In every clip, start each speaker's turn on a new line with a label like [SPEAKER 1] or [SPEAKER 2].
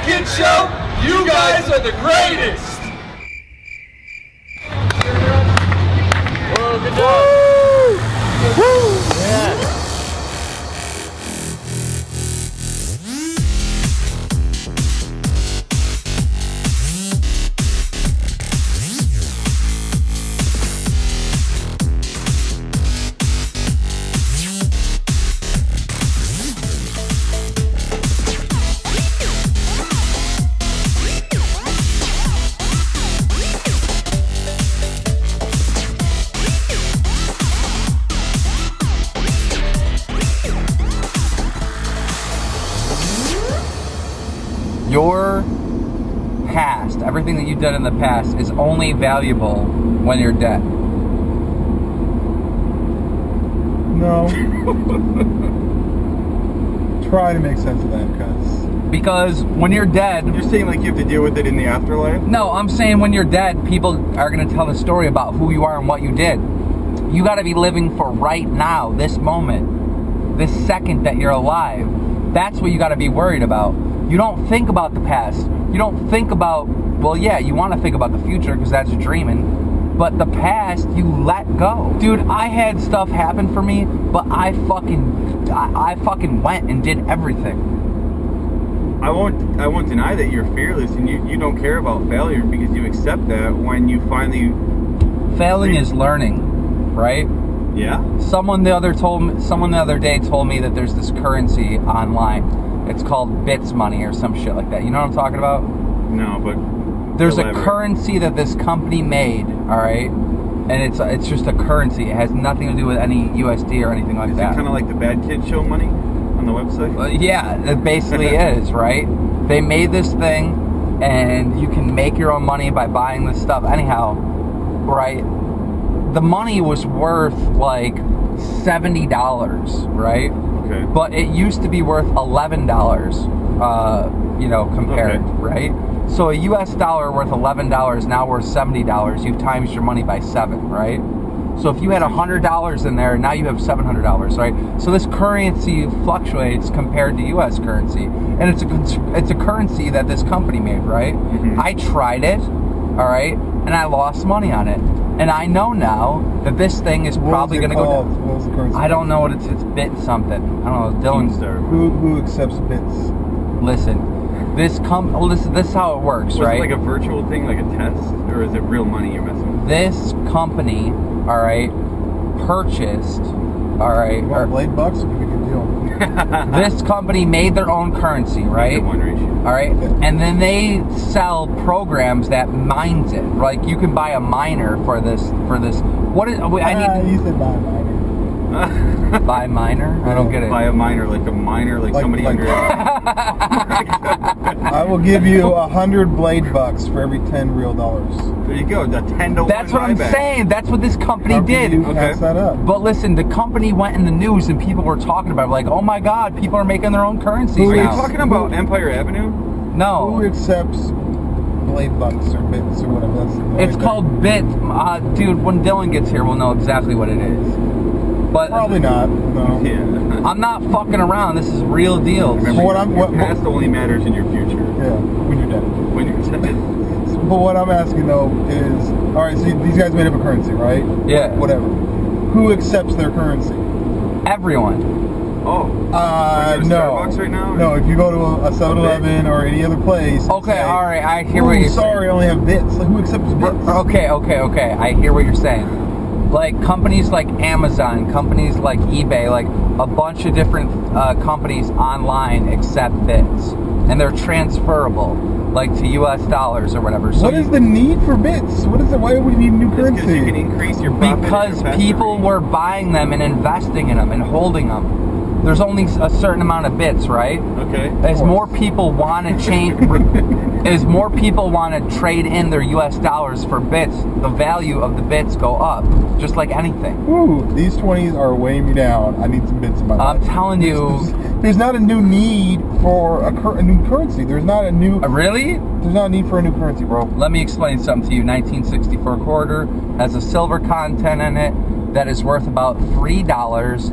[SPEAKER 1] Kid Show. You guys are the greatest.
[SPEAKER 2] Whoa, good job.
[SPEAKER 1] Woo! Woo!
[SPEAKER 2] Yeah.
[SPEAKER 3] Your past, everything that you did in the past, is only valuable when you're dead.
[SPEAKER 4] No. Try to make sense of that,
[SPEAKER 3] because when you're dead...
[SPEAKER 2] You're saying like you have to deal with it in the afterlife?
[SPEAKER 3] No, I'm saying when you're dead, people are going to tell the story about who you are and what you did. You got to be living for right now, this moment, this second that you're alive. That's what you got to be worried about. You don't think about the past. You don't think about, well, yeah, you want to think about the future because that's dreaming. But the past, you let go. Dude, I had stuff happen for me, but I fucking went and did everything.
[SPEAKER 2] I won't deny that you're fearless and you don't care about failure because you accept that when you finally...
[SPEAKER 3] Failing is learning, right?
[SPEAKER 2] Yeah.
[SPEAKER 3] Someone the other day told me that there's this currency online. It's called bits money or some shit like that. You know what I'm talking about?
[SPEAKER 2] No, but
[SPEAKER 3] there's a currency that this company made, all right? And it's just a currency. It has nothing to do with any USD or anything like that.
[SPEAKER 2] Is it kind of like the BadKidShow money on the website?
[SPEAKER 3] Yeah, it basically is, right? They made this thing, and you can make your own money by buying this stuff. Anyhow, right? The money was worth like $70, right?
[SPEAKER 2] Okay.
[SPEAKER 3] But it used to be worth $11, compared,
[SPEAKER 2] okay.
[SPEAKER 3] Right? So a US dollar worth $11 now worth $70. You've times your money by 7, right? So if you had $100 in there, now you have $700, right? So this currency fluctuates compared to US currency, and it's a currency that this company made, right?
[SPEAKER 2] Mm-hmm.
[SPEAKER 3] I tried it, all right, and I lost money on it. And I know now that this thing is probably going to go down.
[SPEAKER 4] What was the currency?
[SPEAKER 3] I don't know what it's bit something. I don't know. Dylan's
[SPEAKER 4] Who accepts bits?
[SPEAKER 3] Listen, this is how it works,
[SPEAKER 2] Was
[SPEAKER 3] right?
[SPEAKER 2] it like a virtual thing, like a test, or is it real money you're messing with?
[SPEAKER 3] This company, all right, purchased, all right.
[SPEAKER 4] Blade bucks would be a good deal.
[SPEAKER 3] This company made their own currency, right? All right, and then they sell programs that mines it. Like you can buy a miner for this. What is? I need.
[SPEAKER 4] You said buy a miner.
[SPEAKER 3] Buy a miner? I don't get it.
[SPEAKER 2] Buy a miner, like a miner, like somebody under.
[SPEAKER 4] I will give you 100 blade bucks for every 10 real dollars.
[SPEAKER 2] There you go, the 10 to 1
[SPEAKER 3] That's what I'm saying. That's what this company
[SPEAKER 4] How
[SPEAKER 3] did.
[SPEAKER 4] can you pass that up?
[SPEAKER 3] But listen, the company went in the news and people were talking about it, like, oh my God, people are making their own currencies
[SPEAKER 2] Are you
[SPEAKER 3] now.
[SPEAKER 2] talking about Empire Avenue?
[SPEAKER 3] No.
[SPEAKER 4] Who accepts blade bucks or bits or whatever?
[SPEAKER 3] It's called bit. Dude, when Dylan gets here, we'll know exactly what it is. But
[SPEAKER 4] probably not. No.
[SPEAKER 2] Yeah.
[SPEAKER 3] I'm not fucking around. This is real deal.
[SPEAKER 2] Remember, your past only matters in your future.
[SPEAKER 4] Yeah, when you're dead.
[SPEAKER 2] When you're dead.
[SPEAKER 4] But what I'm asking though is, all right, so these guys made up a currency, right?
[SPEAKER 3] Yeah.
[SPEAKER 4] Whatever. Who accepts their currency?
[SPEAKER 3] Everyone.
[SPEAKER 2] Oh.
[SPEAKER 4] No.
[SPEAKER 2] Starbucks right now? Or?
[SPEAKER 4] No, if you go to a 7-Eleven or any other place.
[SPEAKER 3] Okay,
[SPEAKER 4] say,
[SPEAKER 3] all right, I hear what you're saying.
[SPEAKER 4] Sorry, I only have bits. Like, who accepts bits?
[SPEAKER 3] Okay. I hear what you're saying. Like companies like Amazon, companies like eBay, like a bunch of different companies online accept bits, and they're transferable, like to US dollars or whatever. So
[SPEAKER 4] what is the need for bits? What is it? Why would we need new currency?
[SPEAKER 2] Because you can increase your profit.
[SPEAKER 3] Because people were buying them and investing in them and holding them. There's only a certain amount of bits, right?
[SPEAKER 2] Okay.
[SPEAKER 3] As more people want to change, as more people want to trade in their US dollars for bits, the value of the bits go up, just like anything.
[SPEAKER 4] Ooh, these 20s are weighing me down. I need some bits in my life.
[SPEAKER 3] I'm telling you.
[SPEAKER 4] There's not a new need for a new currency. There's not a new...
[SPEAKER 3] Really?
[SPEAKER 4] There's not a need for a new currency, bro.
[SPEAKER 3] Let me explain something to you. 1964 quarter has a silver content in it that is worth about $3.50.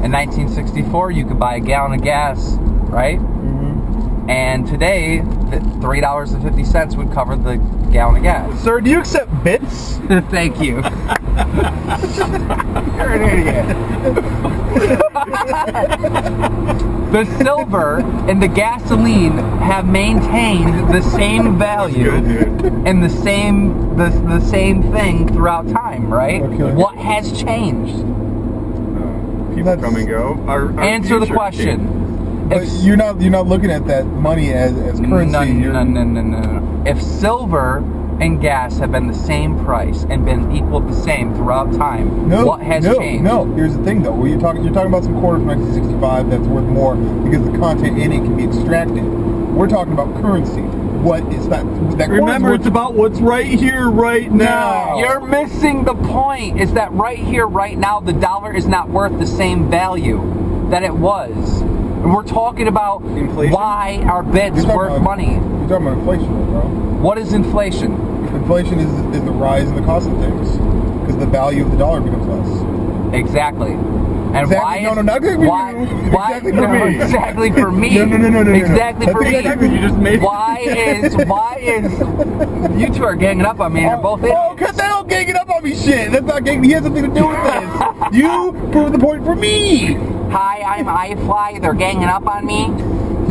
[SPEAKER 3] In 1964, you could buy a gallon of gas, right?
[SPEAKER 4] Mm-hmm.
[SPEAKER 3] And today, $3.50 would cover the gallon of gas.
[SPEAKER 4] Sir, do you accept bits?
[SPEAKER 3] Thank you.
[SPEAKER 4] You're an idiot.
[SPEAKER 3] The silver and the gasoline have maintained the same value and the same thing throughout time, right?
[SPEAKER 4] Okay.
[SPEAKER 3] What has changed?
[SPEAKER 2] People come and go. Our
[SPEAKER 3] Answer the
[SPEAKER 2] future
[SPEAKER 3] question.
[SPEAKER 2] changes.
[SPEAKER 4] But you're not looking at that money as currency.
[SPEAKER 3] No. If silver and gas have been the same price and been equal the same throughout time, what has changed?
[SPEAKER 4] No. Here's the thing, though. You're talking about some quarter from 1965 that's worth more because the content in it can be extracted. We're talking about currency. What is that?
[SPEAKER 2] Remember, it's about what's right here, right now.
[SPEAKER 3] You're missing the point. Is that right here, right now, the dollar is not worth the same value that it was. And we're talking about
[SPEAKER 2] inflation?
[SPEAKER 3] Why are bits worth money.
[SPEAKER 4] You're talking about inflation, bro.
[SPEAKER 3] What is inflation?
[SPEAKER 4] Inflation is the rise in the cost of things because the value of the dollar becomes less.
[SPEAKER 3] Exactly. And
[SPEAKER 4] exactly.
[SPEAKER 3] why?
[SPEAKER 4] No, not exactly
[SPEAKER 3] why?
[SPEAKER 4] For you.
[SPEAKER 3] Why?
[SPEAKER 4] Exactly for me.
[SPEAKER 3] Exactly for me.
[SPEAKER 4] No.
[SPEAKER 3] Exactly for me.
[SPEAKER 4] Exactly.
[SPEAKER 2] You just made.
[SPEAKER 3] Why is? You two are ganging up on me and you're both idiots.
[SPEAKER 4] Oh, cut that old ganging up on me shit. That's not ganging. He has nothing to do with this. You proved the point for me.
[SPEAKER 3] Hi, I'm iFly. They're ganging up on me.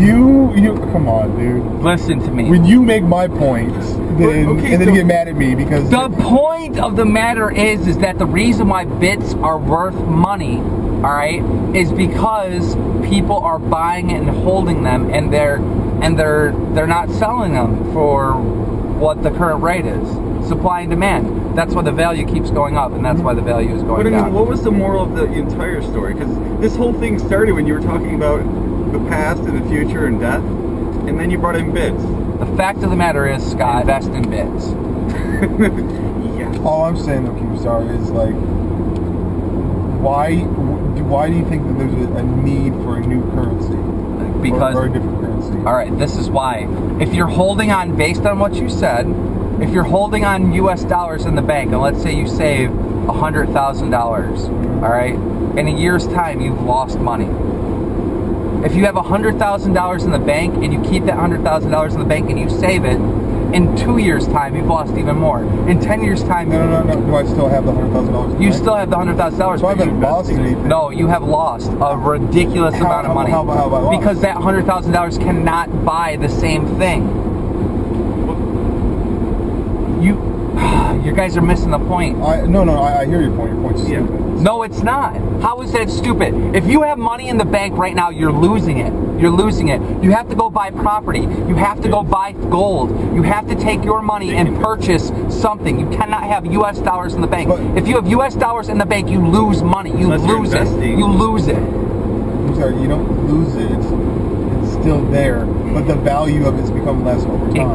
[SPEAKER 4] You come on, dude.
[SPEAKER 3] Listen to me.
[SPEAKER 4] When you make my points, then
[SPEAKER 2] Okay,
[SPEAKER 4] and then
[SPEAKER 2] so
[SPEAKER 4] you get mad at me because
[SPEAKER 3] The point of the matter is that the reason why bits are worth money, all right, is because people are buying it and holding them, and they're not selling them for what the current rate is. Supply and demand. That's why the value keeps going up, and that's why the value is going
[SPEAKER 2] But I mean,
[SPEAKER 3] down.
[SPEAKER 2] what was the moral of the entire story? Because this whole thing started when you were talking about the past and the future and death, and then you brought in bits.
[SPEAKER 3] The fact of the matter is, Scott, invest in bits.
[SPEAKER 2] Yeah.
[SPEAKER 4] all I'm saying, though, Keemstar, is like, why do you think that there's a need for a new currency?
[SPEAKER 3] Because
[SPEAKER 4] or a different currency?
[SPEAKER 3] all right, this is why. If you're holding on, based on what you said, if you're holding on U.S. dollars in the bank, and let's say you save $100,000, all right, in a year's time, you've lost money. If you have $100,000 in the bank and you keep that $100,000 in the bank and you save it, in 2 years' time, you've lost even more. In 10 years' time,
[SPEAKER 4] No. Do I still have the $100,000?
[SPEAKER 3] you still have the $100,000.
[SPEAKER 4] So I haven't lost anything.
[SPEAKER 3] No, you have lost a ridiculous amount of money.
[SPEAKER 4] How have I lost?
[SPEAKER 3] Because that $100,000 cannot buy the same thing. You guys are missing the point.
[SPEAKER 4] I hear your point. Your point's stupid.
[SPEAKER 3] No, it's not. How is that stupid? If you have money in the bank right now, you're losing it. You're losing it. You have to go buy property. You have to go buy gold. You have to take your money and purchase something. You cannot have U.S. dollars in the bank. If you have U.S. dollars in the bank, you lose money. You lose it. You lose it.
[SPEAKER 4] I'm sorry, you don't lose it. It's still there, but the value of it's become less over time.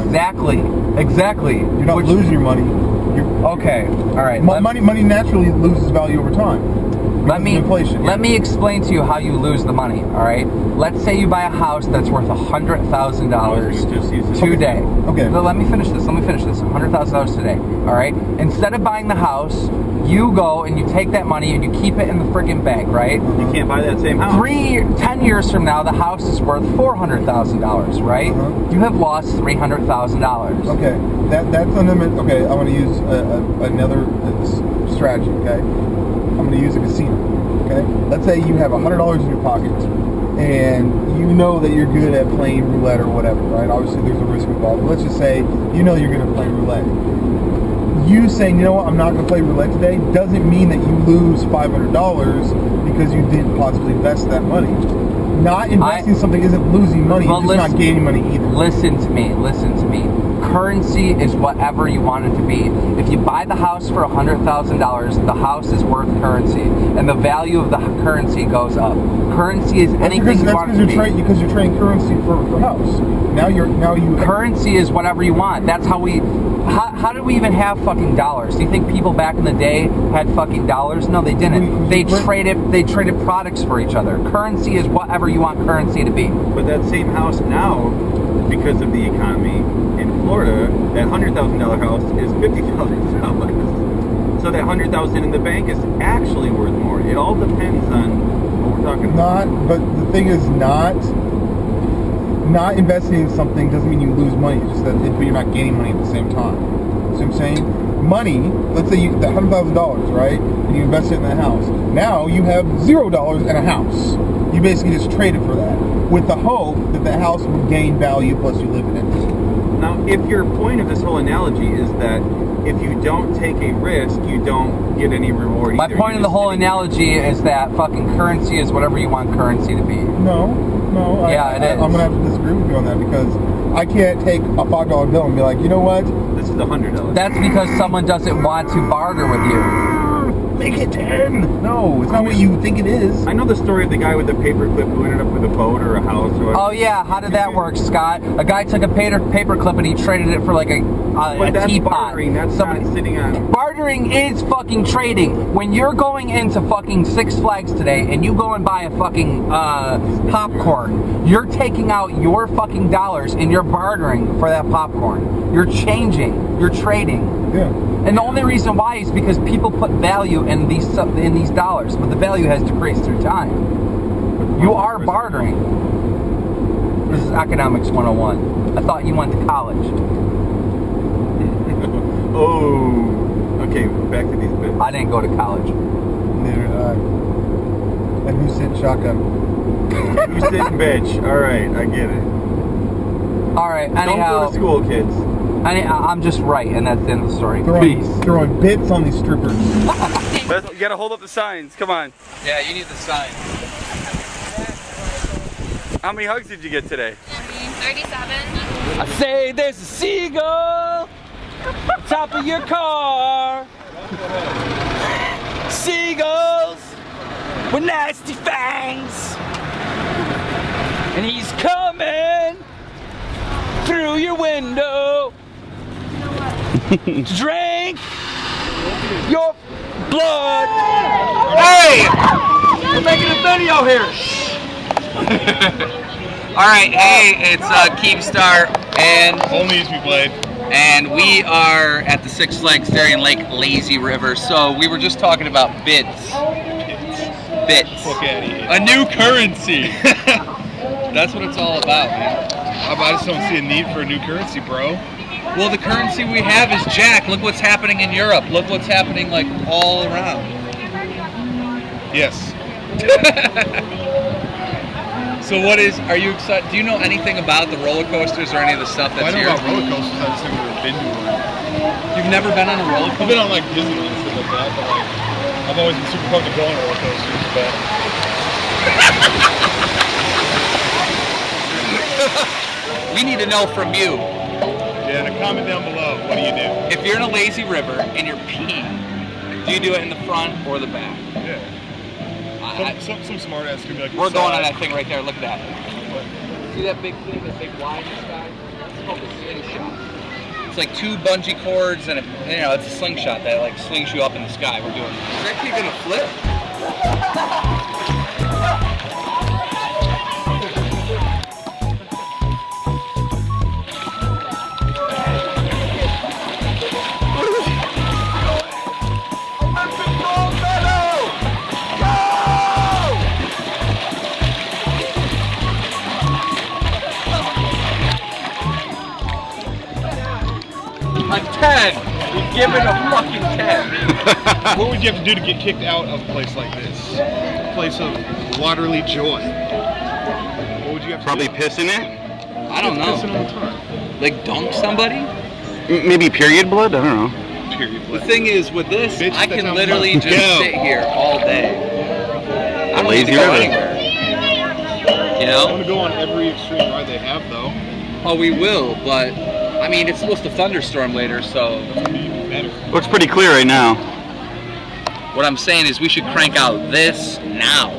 [SPEAKER 3] Exactly.
[SPEAKER 4] You're not losing your money.
[SPEAKER 3] Okay. All right.
[SPEAKER 4] Money naturally loses value over time.
[SPEAKER 3] Let me
[SPEAKER 4] inflation.
[SPEAKER 3] Let me explain to you how you lose the money. All right. Let's say you buy a house that's worth $100,000 today.
[SPEAKER 4] Okay.
[SPEAKER 3] No, let me finish this. $100,000 today. All right. Instead of buying the house, you go and you take that money and you keep it in the freaking bank, right?
[SPEAKER 2] You can't buy that same house.
[SPEAKER 3] 10 years from now, the house is worth $400,000, right? You have lost $300,000.
[SPEAKER 4] Okay, that's unlimited. Okay, I want to use another strategy. Okay, I'm going to use a casino. Okay, let's say you have $100 in your pocket, and you know that you're good at playing roulette or whatever, right? Obviously, there's a risk involved. But let's just say you know you're good at playing roulette. You saying, you know what, I'm not going to play roulette today, doesn't mean that you lose $500 because you didn't possibly invest that money. Not investing in something isn't losing money, you're just not gaining money either.
[SPEAKER 3] Listen to me. Currency is whatever you want it to be. If you buy the house for $100,000, the house is worth currency, and the value of the currency goes up. Currency is anything you want it to be.
[SPEAKER 4] Because you're trading currency for house. Now you.
[SPEAKER 3] Currency is whatever you want. That's how we. How did we even have fucking dollars? Do you think people back in the day had fucking dollars? No, they didn't. They traded products for each other. Currency is whatever you want currency to be.
[SPEAKER 2] But that same house now, because of the economy in Florida, that $100,000 house is $50,000. So that $100,000 in the bank is actually worth more. It all depends on what we're talking about.
[SPEAKER 4] But the thing is, not investing in something doesn't mean you lose money. It's just that you're not gaining money at the same time. See what I'm saying? Money, let's say you the $100,000, right? And you invest it in that house. Now you have $0 in a house. You basically just traded for that, with the hope that the house will gain value plus you live in it.
[SPEAKER 2] Now, if your point of this whole analogy is that if you don't take a risk, you don't get any reward.
[SPEAKER 3] My point of the whole analogy is that fucking currency is whatever you want currency to be.
[SPEAKER 4] No.
[SPEAKER 3] Yeah, it is.
[SPEAKER 4] I'm gonna have to disagree with you on that because I can't take a $5 bill and be like, you know what?
[SPEAKER 2] This is $100.
[SPEAKER 3] That's because someone doesn't want to barter with you.
[SPEAKER 4] Make it 10. No, it's not what you think it is.
[SPEAKER 2] I know the story of the guy with the paperclip who ended up with a boat or a house or whatever.
[SPEAKER 3] Oh yeah, how did that work, Scott? A guy took a paperclip and he traded it for like a
[SPEAKER 2] that's
[SPEAKER 3] teapot.
[SPEAKER 2] Bartering. That's not sitting on.
[SPEAKER 3] Bartering is fucking trading. When you're going into fucking Six Flags today and you go and buy a fucking popcorn, you're taking out your fucking dollars and you're bartering for that popcorn. You're changing. You're trading.
[SPEAKER 4] Yeah.
[SPEAKER 3] And the only reason why is because people put value in these dollars, but the value has decreased through time. You are bartering. This is economics 101. I thought you went to college.
[SPEAKER 2] Oh. Okay, back to these bits.
[SPEAKER 3] I didn't go to college.
[SPEAKER 4] Neither did I. And who's sitting shotgun?
[SPEAKER 2] Who's sitting bitch? Alright, I get it.
[SPEAKER 3] Alright, anyhow.
[SPEAKER 2] Don't go to school, kids.
[SPEAKER 3] I'm just right, and that's the end of the story.
[SPEAKER 4] Throwing bits on these strippers.
[SPEAKER 1] You gotta hold up the signs. Come on.
[SPEAKER 3] Yeah, you need the sign.
[SPEAKER 1] How many hugs did you get today?
[SPEAKER 5] 37.
[SPEAKER 1] I say there's a seagull on top of your car. Seagulls with nasty fangs. And he's coming through your window to drink your blood. Hey! We're making a video here.
[SPEAKER 6] Alright, hey, it's Keemstar and
[SPEAKER 7] OnlyusemeBlade.
[SPEAKER 6] And we are at the Six Flags Darien Lake Lazy River. So we were just talking about bits. Bits.
[SPEAKER 7] Fuck out of here.
[SPEAKER 6] A new currency. That's what it's all about, man.
[SPEAKER 7] I just don't see a need for a new currency, bro.
[SPEAKER 6] Well, the currency we have is Jack. Look what's happening in Europe. Look what's happening like all around.
[SPEAKER 7] Yes.
[SPEAKER 6] So are you excited? Do you know anything about the roller coasters or any of the stuff that's
[SPEAKER 7] I know
[SPEAKER 6] here?
[SPEAKER 7] about roller coasters, I just never been to one.
[SPEAKER 6] You've never been on a roller coaster?
[SPEAKER 7] I've been on like Disneyland and stuff like that, but like, I've always been super pumped to go on roller coasters, but...
[SPEAKER 6] We need to know from you.
[SPEAKER 7] Yeah, and comment down below, what do you do?
[SPEAKER 6] If you're in a lazy river and you're peeing, do you do it in the front or the back?
[SPEAKER 7] Yeah. Some smart ass could be like,
[SPEAKER 6] we're going on that thing right there. Look at that. See that big thing, that big line in the sky? It's called a slingshot. It's like 2 bungee cords and it's a slingshot that like slings you up in the sky. We're doing. Is that kid gonna flip? A 10. We've given a fucking 10.
[SPEAKER 7] What would you have to do to get kicked out of a place like this? A place of waterly joy. What would you have to
[SPEAKER 8] Probably
[SPEAKER 7] do?
[SPEAKER 8] piss in it?
[SPEAKER 6] I don't know.
[SPEAKER 7] Pissing all the time.
[SPEAKER 6] Like dunk somebody?
[SPEAKER 8] Maybe period blood? I don't know.
[SPEAKER 7] Period.
[SPEAKER 6] The thing is, with this,
[SPEAKER 7] Bitch,
[SPEAKER 6] I
[SPEAKER 7] that's
[SPEAKER 6] can
[SPEAKER 7] how
[SPEAKER 6] literally
[SPEAKER 7] much-
[SPEAKER 6] just
[SPEAKER 7] Go.
[SPEAKER 6] sit here all day. I don't need to
[SPEAKER 8] Lazy
[SPEAKER 6] go
[SPEAKER 8] river.
[SPEAKER 6] anywhere. You
[SPEAKER 7] I
[SPEAKER 6] know?
[SPEAKER 7] want to go on every extreme ride they have, though.
[SPEAKER 6] Oh, we will, but I mean, it's supposed to thunderstorm later, so
[SPEAKER 7] It'd be even better.
[SPEAKER 8] Looks pretty clear right now.
[SPEAKER 6] what I'm saying is we should crank out this now.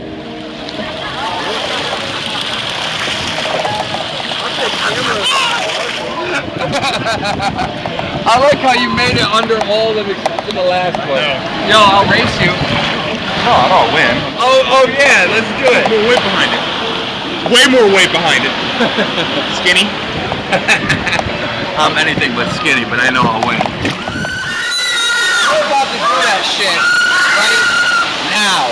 [SPEAKER 6] I like how you made it under all of except for the last one. Yo, I'll race you.
[SPEAKER 7] No, I don't win.
[SPEAKER 6] Oh yeah, let's do it.
[SPEAKER 7] More weight behind it. Way more weight behind it. Skinny.
[SPEAKER 6] I'm anything but skinny, but I know I'll win. We're about to do that shit right now.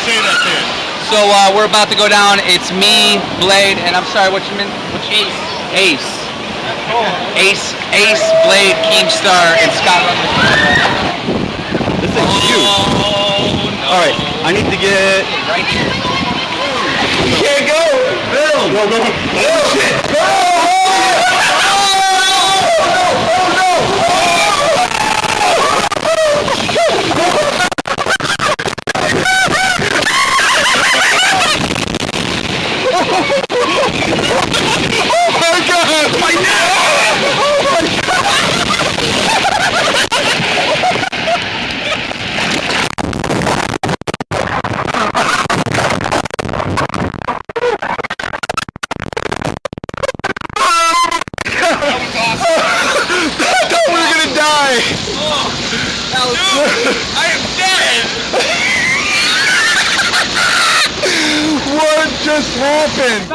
[SPEAKER 7] Say that, dude.
[SPEAKER 6] So we're about to go down. It's me, Blade, and I'm sorry, what's your name? Ace. Ace, Blade, Keemstar, and Scott.
[SPEAKER 8] This thing's huge.
[SPEAKER 6] No.
[SPEAKER 8] All right, I need to get.
[SPEAKER 6] Right here.
[SPEAKER 8] You can't go. Bill. Go. Oh shit. Go.
[SPEAKER 6] I am dead!
[SPEAKER 4] What just happened?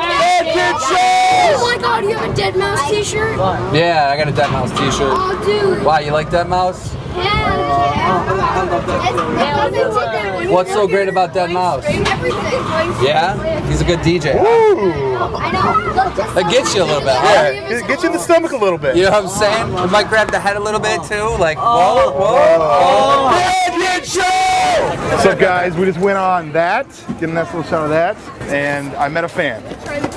[SPEAKER 5] Oh my god, you have a Dead Mouse t-shirt?
[SPEAKER 1] Yeah, I got a Dead Mouse t-shirt.
[SPEAKER 5] Oh, dude.
[SPEAKER 1] Why, you like Dead Mouse?
[SPEAKER 5] Yeah.
[SPEAKER 1] What's so great about Dead Mouse?
[SPEAKER 5] Everything.
[SPEAKER 1] Yeah? He's a good DJ.
[SPEAKER 5] I know.
[SPEAKER 1] That gets you a little bit, huh?
[SPEAKER 4] Get you in the stomach a little bit.
[SPEAKER 1] You know what I'm saying? You might grab the head a little bit too, like whoa.
[SPEAKER 4] What's up, guys? We just went on that, get a nice little shot of that, and I met a fan.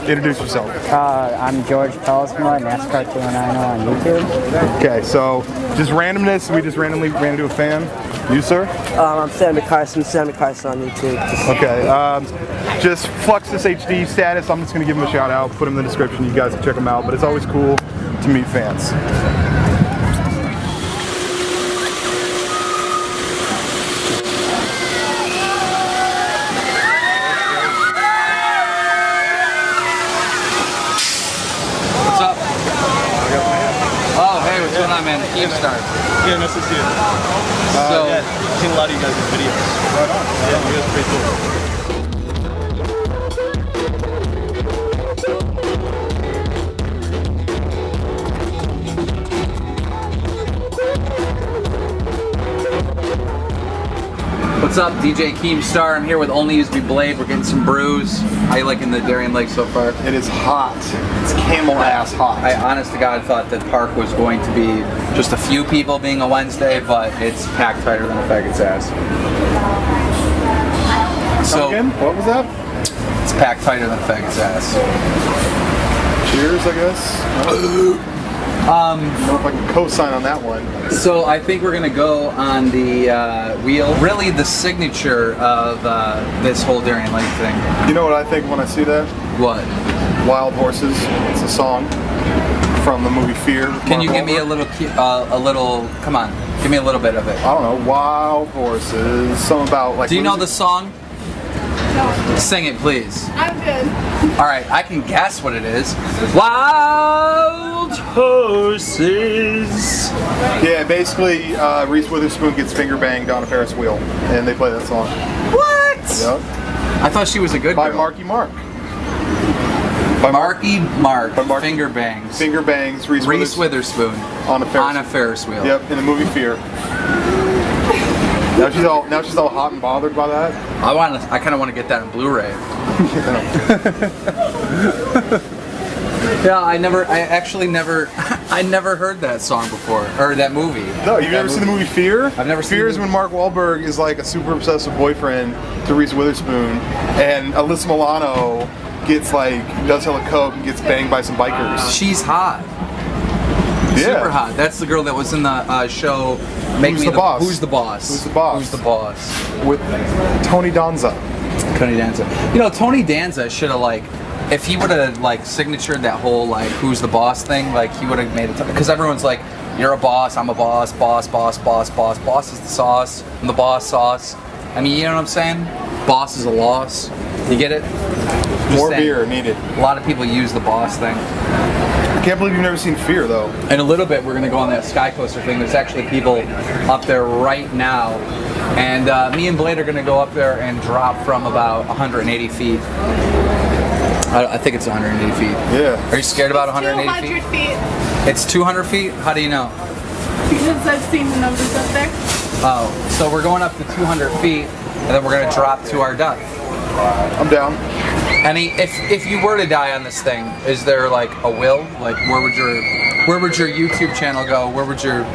[SPEAKER 4] Introduce yourself.
[SPEAKER 9] I'm George Pelsmore, NASCAR 209 on YouTube.
[SPEAKER 4] Okay, so just randomness, we just randomly ran into a fan. You, sir?
[SPEAKER 9] I'm Sam Carson on YouTube.
[SPEAKER 4] Okay, just Fluxus HD status. I'm just going to give him a shout out, put him in the description. You guys can check him out, but it's always cool to meet fans.
[SPEAKER 6] What's up? Oh, hey, what's going on, man? Keemstar.
[SPEAKER 7] Yeah, nice to see you.
[SPEAKER 6] So,
[SPEAKER 7] yeah, I've seen a lot of you guys' videos. Right on. Yeah, you guys are pretty cool.
[SPEAKER 6] what's up, DJ Keemstar? I'm here with OnlyusemeBlade. We're getting some brews. How you liking the Darien Lake so far?
[SPEAKER 4] It is hot. It's camel ass hot.
[SPEAKER 6] I honest to God thought that park was going to be just a few people being a Wednesday, but it's packed tighter than a faggot's ass. So,
[SPEAKER 4] again? What was that?
[SPEAKER 6] it's packed tighter than a faggot's ass.
[SPEAKER 4] Cheers, I guess. I don't know if I can co-sign on that one.
[SPEAKER 6] So I think we're gonna go on the wheel. Really, the signature of this whole Darien Lake thing.
[SPEAKER 4] You know what I think when I see that?
[SPEAKER 6] What?
[SPEAKER 4] Wild Horses. It's a song from the movie Fear.
[SPEAKER 6] Can you give me a little? Come on, give me a little bit of it.
[SPEAKER 4] I don't know. Wild Horses. Something about like.
[SPEAKER 6] Do you know the song? No. Sing it, please.
[SPEAKER 5] I'm good.
[SPEAKER 6] All right, I can guess what it is. Wild horses.
[SPEAKER 4] Yeah, basically, Reese Witherspoon gets finger banged on a Ferris wheel, and they play that song.
[SPEAKER 6] What?
[SPEAKER 4] Yep.
[SPEAKER 6] I thought she was a good
[SPEAKER 4] By
[SPEAKER 6] girl.
[SPEAKER 4] Marky Mark.
[SPEAKER 6] Marky Mark.
[SPEAKER 4] By Marky-
[SPEAKER 6] Finger bangs.
[SPEAKER 4] Finger bangs Reese
[SPEAKER 6] Witherspoon
[SPEAKER 4] on a Ferris.
[SPEAKER 6] on a Ferris wheel.
[SPEAKER 4] Yep, in the movie Fear. Now she's all hot and bothered by that.
[SPEAKER 6] I kind of want to get that on Blu-ray. Yeah, I never heard that song before, or that movie.
[SPEAKER 4] No, you've never seen the movie Fear?
[SPEAKER 6] I've never seen
[SPEAKER 4] Fear
[SPEAKER 6] the
[SPEAKER 4] is when Mark Wahlberg is like a super obsessive boyfriend to Reese Witherspoon, and Alyssa Milano does hella coke and gets banged by some bikers.
[SPEAKER 6] She's hot.
[SPEAKER 4] Yeah.
[SPEAKER 6] Super hot. That's the girl that was in the show.
[SPEAKER 4] Who's the Boss?
[SPEAKER 6] Who's the boss?
[SPEAKER 4] Who's the Boss?
[SPEAKER 6] Who's the boss?
[SPEAKER 4] With Tony Danza.
[SPEAKER 6] Tony Danza. You know, Tony Danza should have if he would have signatured that whole who's the boss thing, he would have made it. Because everyone's like, you're a boss, I'm a boss, boss, boss, boss, boss. Boss is the sauce, I'm the boss sauce. I mean, you know what I'm saying? Boss is a loss. You get it? Just
[SPEAKER 4] More
[SPEAKER 6] saying.
[SPEAKER 4] beer needed.
[SPEAKER 6] A lot of people use the boss thing.
[SPEAKER 4] I can't believe you've never seen Fear, though.
[SPEAKER 6] In a little bit, we're going to go on that sky coaster thing. There's actually people up there right now. And me and Blade are going to go up there and drop from about 180 feet. I think it's 180 feet.
[SPEAKER 4] Yeah.
[SPEAKER 6] Are you scared about 180 feet?
[SPEAKER 5] 200 feet.
[SPEAKER 6] It's 200 feet? How do you know?
[SPEAKER 5] Because I've seen the numbers up there.
[SPEAKER 6] Oh, so we're going up to 200 feet, and then we're going to drop to our death.
[SPEAKER 4] I'm down.
[SPEAKER 6] Any, if you were to die on this thing, is there like a will? Like where would your YouTube channel go? Where would your...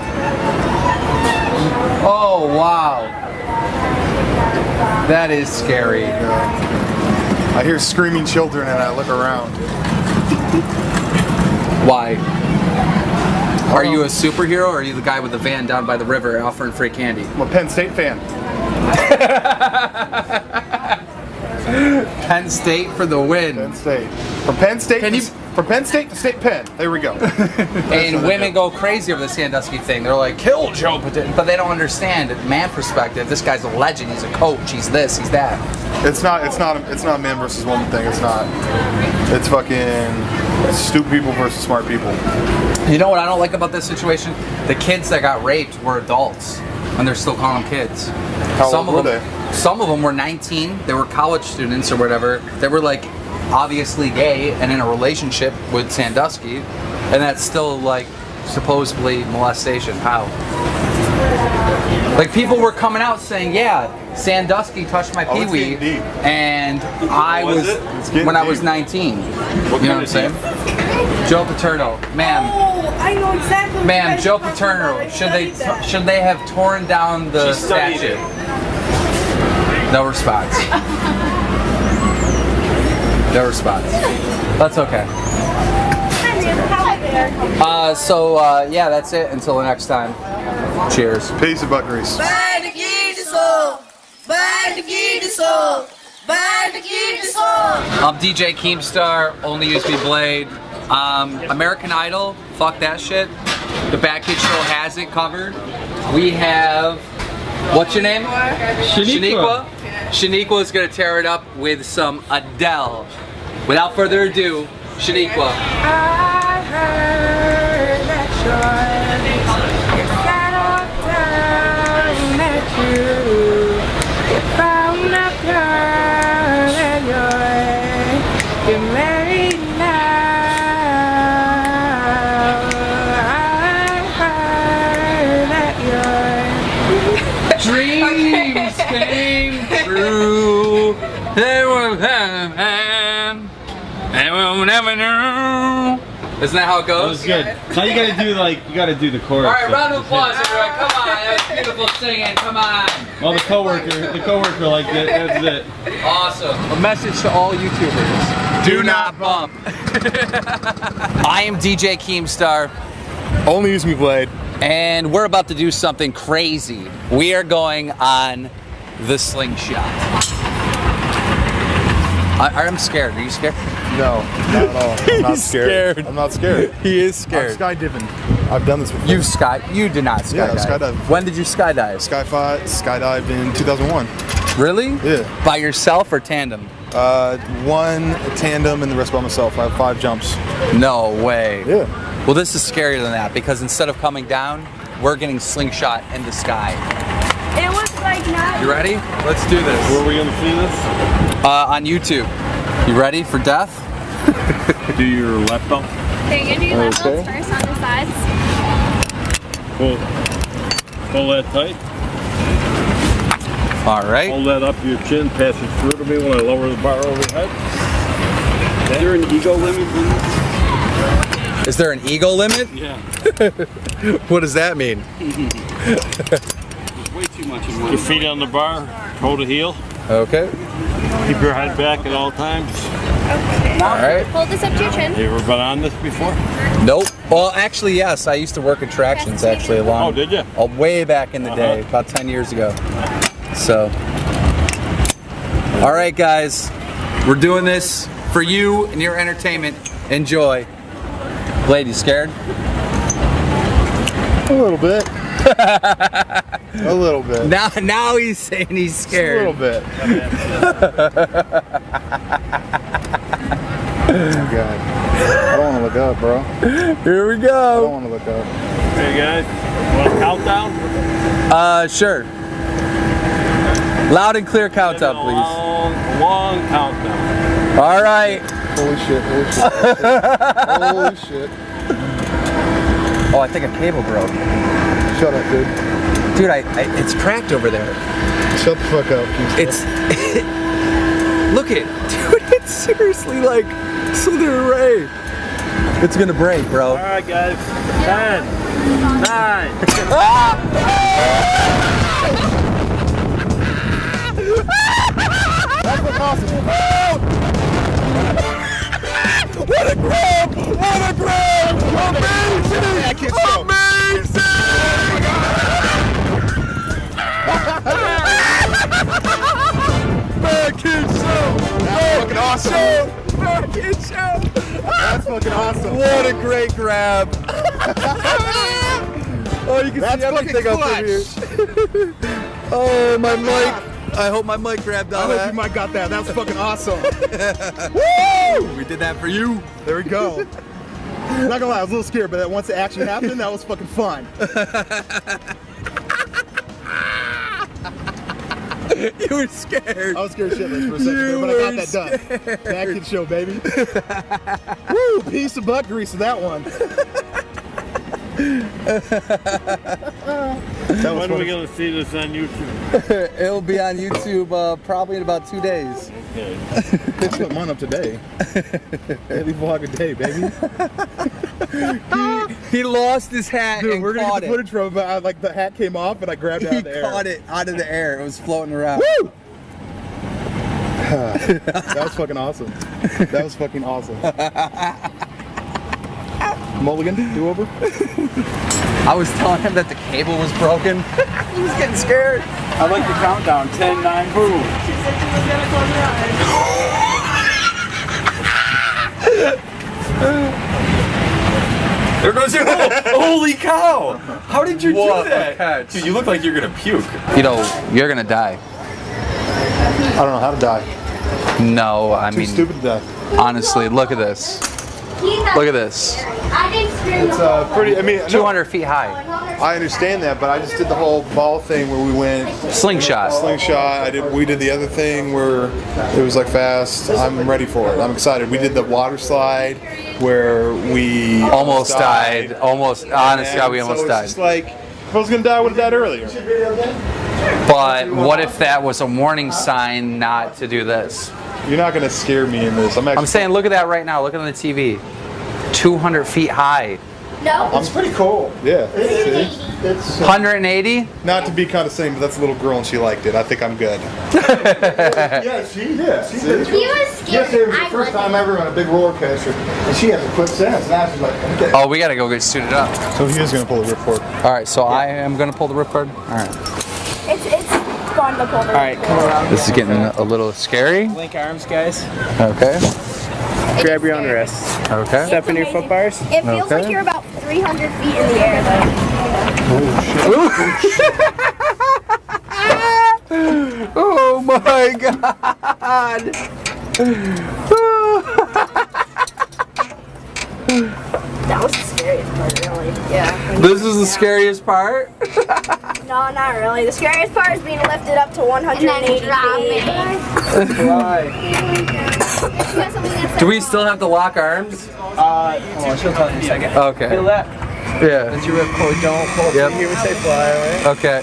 [SPEAKER 6] Oh wow. That is scary.
[SPEAKER 4] I hear screaming children and I look around.
[SPEAKER 6] Why? Are you a superhero or are you the guy with the van down by the river offering free candy?
[SPEAKER 4] I'm a Penn State fan.
[SPEAKER 6] Penn State for the win.
[SPEAKER 4] Penn State. From Penn State to State Penn. There we go.
[SPEAKER 6] And women go crazy over the Sandusky thing. They're like, kill Joe Patin. But they don't understand, at man perspective, this guy's a legend, he's a coach, he's this, he's that.
[SPEAKER 4] It's not a man versus woman thing. It's not. It's fucking stupid people versus smart people.
[SPEAKER 6] You know what I don't like about this situation? The kids that got raped were adults, and they're still calling them kids.
[SPEAKER 4] How old were they?
[SPEAKER 6] Some of them were 19. They were college students or whatever. They were like obviously gay and in a relationship with Sandusky, and that's still like supposedly molestation. How? Like people were coming out saying, yeah, Sandusky touched my pee-wee, and I was when I was 19. You know what I'm saying? Joe Paterno, ma'am.
[SPEAKER 5] Oh, I know exactly.
[SPEAKER 6] Ma'am, Joe Paterno. Should they have torn down the statue? No response. No response. That's okay. Yeah, that's it. Until the next time. Cheers.
[SPEAKER 4] Peace and butt grease.
[SPEAKER 6] I'm DJ Keemstar, OnlyusemeBlade. American Idol, fuck that shit. The BadKidShow has it covered. We have, what's your name? Shaniqua. Shaniqua is gonna tear it up with some Adele. Without further ado, Shaniqua.
[SPEAKER 5] I heard that you settled down, that you found a girl and you're married now. I heard that your
[SPEAKER 6] Dreams came true. They were and we'll never know. Isn't that how it goes?
[SPEAKER 10] That was good. Now you gotta do the chorus.
[SPEAKER 6] All right, round of applause, everyone. Come on, that was beautiful singing. Come on.
[SPEAKER 10] Well, the coworker liked it. That's it.
[SPEAKER 6] Awesome. A message to all YouTubers: do not bump. I am DJ Keemstar.
[SPEAKER 4] OnlyusemeBlade.
[SPEAKER 6] And we're about to do something crazy. We are going on the slingshot. I'm scared. Are you scared?
[SPEAKER 4] No, not at all. I'm not scared. I'm not scared.
[SPEAKER 6] He is scared.
[SPEAKER 4] I'm skydiving. I've done this before.
[SPEAKER 6] You did not skydive.
[SPEAKER 4] Yeah, skydive.
[SPEAKER 6] When did you skydive?
[SPEAKER 4] Skydive in 2001.
[SPEAKER 6] Really?
[SPEAKER 4] Yeah.
[SPEAKER 6] By yourself or tandem?
[SPEAKER 4] One tandem and the rest by myself. I have 5 jumps.
[SPEAKER 6] No way.
[SPEAKER 4] Yeah.
[SPEAKER 6] Well, this is scarier than that because instead of coming down, we're getting slingshot in the sky.
[SPEAKER 5] It was like not.
[SPEAKER 6] You ready? Let's do this.
[SPEAKER 10] Where are we gonna see this?
[SPEAKER 6] On YouTube. You ready for death?
[SPEAKER 10] Do your left bump.
[SPEAKER 5] Okay, you're gonna do your left bumps first on the sides.
[SPEAKER 10] Pull that tight.
[SPEAKER 6] All right.
[SPEAKER 10] Hold that up to your chin, pass it through to me when I lower the bar overhead. Is there an ego limit in this?
[SPEAKER 6] Is there an ego limit?
[SPEAKER 10] Yeah.
[SPEAKER 6] What does that mean?
[SPEAKER 10] Way too much in one. Your feet on the bar, toe to heel.
[SPEAKER 6] Okay.
[SPEAKER 10] Keep your head back at all times.
[SPEAKER 6] All right.
[SPEAKER 5] Hold this up to your chin.
[SPEAKER 10] You ever been on this before?
[SPEAKER 6] Nope. Well, actually, yes. I used to work attractions actually along.
[SPEAKER 10] Oh, did you?
[SPEAKER 6] Way back in the day, about 10 years ago. So. All right, guys. We're doing this for you and your entertainment. Enjoy. Blade, you scared?
[SPEAKER 4] A little bit. A little bit.
[SPEAKER 6] Now he's saying he's scared.
[SPEAKER 4] A little bit. Oh God. I don't want to look up, bro.
[SPEAKER 6] Here we
[SPEAKER 4] I
[SPEAKER 6] go.
[SPEAKER 4] don't want to look up.
[SPEAKER 10] Hey guys, want a countdown?
[SPEAKER 6] Sure. Loud and clear countdown, please.
[SPEAKER 10] Long countdown.
[SPEAKER 6] All right.
[SPEAKER 4] Holy shit, holy shit. Holy shit.
[SPEAKER 6] Oh, I think a cable broke.
[SPEAKER 4] Shut up, dude.
[SPEAKER 6] Dude, it's cracked over there.
[SPEAKER 4] Shut the fuck up.
[SPEAKER 6] It's
[SPEAKER 1] Look it, dude. It's seriously like slithering away. It's gonna break, bro.
[SPEAKER 10] All right, guys. 10, 9.
[SPEAKER 4] That's what's awesome.
[SPEAKER 1] What a grab! What a grab! Amazing! Amazing! BadKidShow!
[SPEAKER 4] That's fucking awesome.
[SPEAKER 1] BadKidShow!
[SPEAKER 4] That's fucking awesome.
[SPEAKER 1] What a great grab! Oh, you can
[SPEAKER 4] That's
[SPEAKER 1] see everything up in here. Oh, my mic. I hope my mic grabbed
[SPEAKER 4] I
[SPEAKER 1] on
[SPEAKER 4] hope
[SPEAKER 1] that.
[SPEAKER 4] you might got that. That's fucking awesome.
[SPEAKER 1] Woo! We did that for you.
[SPEAKER 4] There we go. Not gonna lie, I was a little scared, but once it actually happened, that was fucking fun.
[SPEAKER 1] You were scared.
[SPEAKER 4] I was scared shitless for a second there, but I got that done. BadKidShow, baby. Woo! Piece of butt grease to that one.
[SPEAKER 10] When are we going to see this on YouTube?
[SPEAKER 1] It'll be on YouTube probably in about 2 days.
[SPEAKER 10] Okay.
[SPEAKER 4] Let's put mine up today. Daily vlog a day, baby.
[SPEAKER 1] He lost his hat
[SPEAKER 4] Dude,
[SPEAKER 1] and
[SPEAKER 4] we're gonna
[SPEAKER 1] caught
[SPEAKER 4] get the footage from it, but like the hat came off and I grabbed it out
[SPEAKER 1] He
[SPEAKER 4] of the air.
[SPEAKER 1] caught it out of the air. It was floating around.
[SPEAKER 4] Woo! That was fucking awesome. That was fucking awesome. Mulligan, do over.
[SPEAKER 1] I was telling him that the cable was broken. He was getting scared.
[SPEAKER 10] I like the countdown. 10, 9, boom.
[SPEAKER 8] There goes your hole. Holy cow! How did you
[SPEAKER 1] What
[SPEAKER 8] do
[SPEAKER 1] a
[SPEAKER 8] that?
[SPEAKER 1] catch.
[SPEAKER 8] Dude, you look like you're gonna puke.
[SPEAKER 1] You know, you're gonna die.
[SPEAKER 4] I don't know how to die.
[SPEAKER 1] No, I
[SPEAKER 4] Too
[SPEAKER 1] mean,
[SPEAKER 4] stupid to die.
[SPEAKER 1] honestly, look at this. Look at this.
[SPEAKER 4] It's pretty. I mean,
[SPEAKER 1] 200 feet high.
[SPEAKER 4] I understand that, but I just did the whole ball thing where we went
[SPEAKER 1] Slingshot.
[SPEAKER 4] slingshot. We did the other thing where it was like fast. I'm ready for it. I'm excited. We did the water slide where we
[SPEAKER 1] Almost died. Almost. Honest God, we
[SPEAKER 4] And
[SPEAKER 1] almost
[SPEAKER 4] so
[SPEAKER 1] died.
[SPEAKER 4] It's just like if I was gonna die, I would have died earlier.
[SPEAKER 1] But what if that was a warning sign not to do this?
[SPEAKER 4] You're not gonna scare me in this.
[SPEAKER 1] I'm saying, look at that right now. Look at on the TV. 200 feet high.
[SPEAKER 5] No.
[SPEAKER 4] It's pretty cool. Yeah. See? It's
[SPEAKER 1] 180?
[SPEAKER 4] not to be condescending, but that's a little girl and she liked it. I think I'm good. Yeah, she did. She did.
[SPEAKER 5] He was scared.
[SPEAKER 4] Yes, it was the first time ever on a big roller coaster, and she has a quick sense. Now she's like, okay.
[SPEAKER 1] Oh, we gotta go get suited up.
[SPEAKER 4] So he is gonna pull the ripcord.
[SPEAKER 1] All right, so I am gonna pull the ripcord. All right.
[SPEAKER 5] It's fun to pull the
[SPEAKER 11] All right, come around.
[SPEAKER 1] This is getting a little scary.
[SPEAKER 11] Link arms, guys.
[SPEAKER 1] Okay.
[SPEAKER 11] Grab your own wrists.
[SPEAKER 1] Okay.
[SPEAKER 11] Step in your foot bars.
[SPEAKER 5] It feels like you're about 300 feet in the air, though.
[SPEAKER 1] Oh my God.
[SPEAKER 5] That was the scariest part, really. Yeah.
[SPEAKER 1] This is the scariest part?
[SPEAKER 5] No, not really. The scariest part is being lifted up to 180 feet.
[SPEAKER 1] Do we still have to lock arms?
[SPEAKER 11] Hold on, she'll tell you in a second.
[SPEAKER 1] Okay.
[SPEAKER 11] Feel that?
[SPEAKER 1] Yeah.
[SPEAKER 11] That's your ripcord. Don't pull.
[SPEAKER 1] Yep.
[SPEAKER 11] Here we say fly, alright?
[SPEAKER 1] Okay.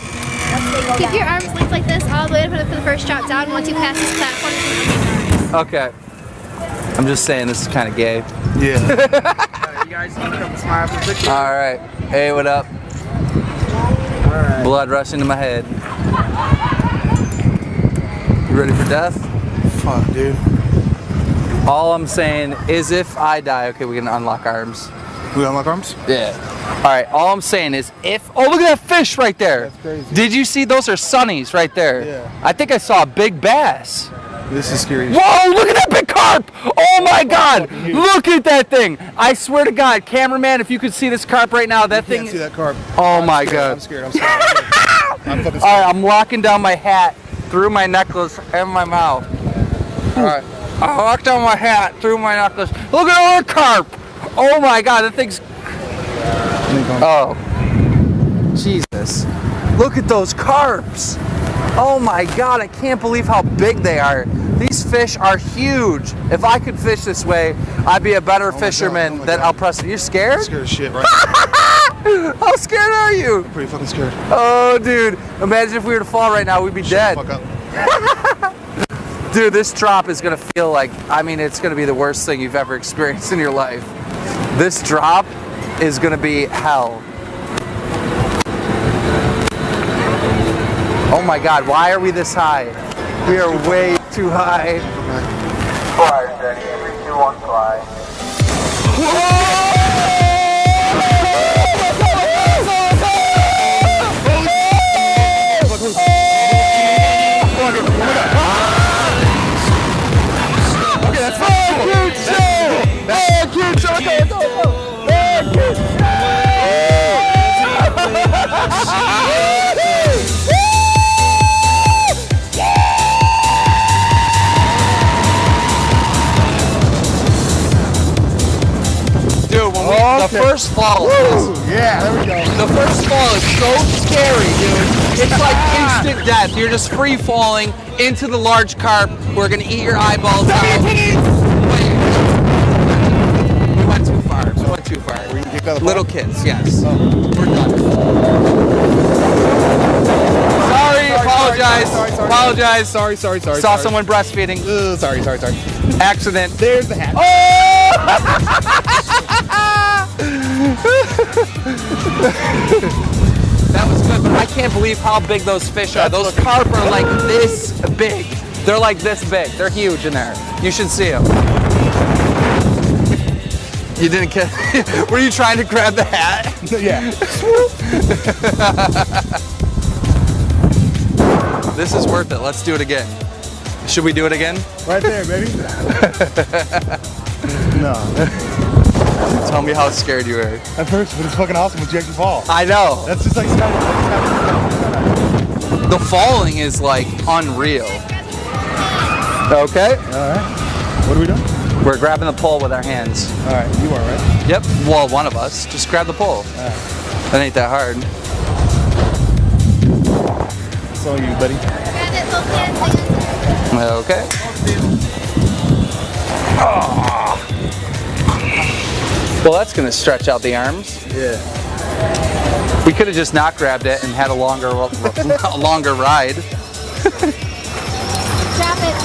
[SPEAKER 12] Keep your arms linked like this all the way for the first drop down. Once you pass this platform, you can
[SPEAKER 1] Okay. I'm just saying this is kind of gay.
[SPEAKER 11] Yeah. You guys need a couple smile for the picture.
[SPEAKER 1] All right. Hey, what up?
[SPEAKER 11] All right.
[SPEAKER 1] Blood rushing to my head. You ready for death?
[SPEAKER 4] Fuck, dude.
[SPEAKER 1] All I'm saying is if I die, okay, we can unlock arms.
[SPEAKER 4] We unlock arms?
[SPEAKER 1] Yeah. All right. All I'm saying is if. Oh, look at that fish right there.
[SPEAKER 4] That's crazy.
[SPEAKER 1] Did you see? Those are sunnies right there.
[SPEAKER 4] Yeah.
[SPEAKER 1] I think I saw a big bass.
[SPEAKER 4] This is scary.
[SPEAKER 1] Whoa! Look at that big carp! Oh my God! Look at that thing! I swear to God, cameraman, if you could see this carp right now, that thing.
[SPEAKER 4] Can't see that carp.
[SPEAKER 1] Oh my God!
[SPEAKER 4] I'm scared. I'm scared. I'm fucking scared.
[SPEAKER 1] All right, I'm locking down my hat through my necklace and my mouth. All right, I locked down my hat through my necklace. Look at all the carp! Oh my God, that thing's. Oh, Jesus! Look at those carps! Oh my God, I can't believe how big they are. These fish are huge. If I could fish this way, I'd be a better fisherman than El Presto. You're scared?
[SPEAKER 4] I'm scared as shit, right?
[SPEAKER 1] How scared are you?
[SPEAKER 4] I'm pretty fucking scared.
[SPEAKER 1] Oh, dude. Imagine if we were to fall right now, we'd be dead.
[SPEAKER 4] Fuck up.
[SPEAKER 1] Dude, this drop is gonna feel like, I mean, it's gonna be the worst thing you've ever experienced in your life. This drop is gonna be hell. Oh my God, why are we this high? We are way too high.
[SPEAKER 13] Fire steady, 3, 2, 1, fly.
[SPEAKER 8] Okay, that's
[SPEAKER 1] Dude, when the first fall,
[SPEAKER 4] yeah, there we go.
[SPEAKER 1] The first fall is so scary, dude. It's like instant death. You're just free falling into the large carp. We're gonna eat your eyeballs out. We went too far. We went too far. Little kids, yes. We're done. Sorry, apologize. Apologize.
[SPEAKER 4] Sorry.
[SPEAKER 1] Saw someone breastfeeding.
[SPEAKER 4] Sorry.
[SPEAKER 1] Accident.
[SPEAKER 4] There's the hat.
[SPEAKER 1] Oh! That was good, but I can't believe how big those fish are. Those carp are like this big. They're like this big. They're huge in there. You should see them. You didn't get. Were you trying to grab the hat?
[SPEAKER 4] Yeah.
[SPEAKER 1] This is worth it. Let's do it again. Should we do it again?
[SPEAKER 4] Right there, baby. No.
[SPEAKER 1] Tell me how scared you were.
[SPEAKER 4] At first, but it's fucking awesome when you actually fall.
[SPEAKER 1] I know.
[SPEAKER 4] That's just like
[SPEAKER 1] the falling is like unreal. Okay.
[SPEAKER 4] All right. What are we doing?
[SPEAKER 1] We're grabbing the pole with our hands.
[SPEAKER 4] All right. You are, right?
[SPEAKER 1] Yep. Well, one of us. Just grab the pole.
[SPEAKER 4] Right.
[SPEAKER 1] That ain't that hard.
[SPEAKER 4] It's all you, buddy.
[SPEAKER 1] Okay. Oh. Well, that's going to stretch out the arms.
[SPEAKER 4] Yeah.
[SPEAKER 1] We could have just not grabbed it and had a longer ride.
[SPEAKER 12] Drop it.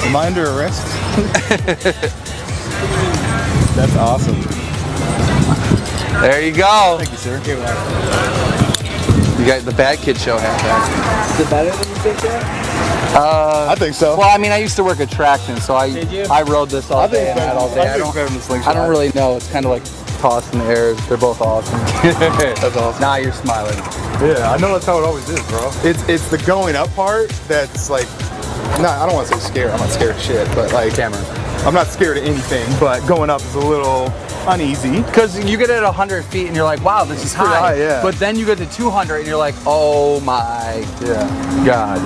[SPEAKER 4] Am I under arrest? That's awesome.
[SPEAKER 1] There you go.
[SPEAKER 4] Thank you, sir.
[SPEAKER 1] You got the BadKidShow hat back.
[SPEAKER 11] Is it better than the SixFlags?
[SPEAKER 4] I think so.
[SPEAKER 1] Well, I mean, I used to work at Traction, so I rode this all day and that all day. I don't really know. It's kind of like tossed in the air. They're both awesome.
[SPEAKER 4] That's awesome.
[SPEAKER 1] Now you're smiling.
[SPEAKER 4] Yeah, I know that's how it always is, bro. It's the going up part that's like, I don't want to say scared. I'm not scared of shit, but like, I'm not scared of anything. But going up is a little uneasy.
[SPEAKER 1] Because you get at 100 feet and you're like, wow, this is high.
[SPEAKER 4] Yeah.
[SPEAKER 1] But then you get to 200 and you're like, oh my God.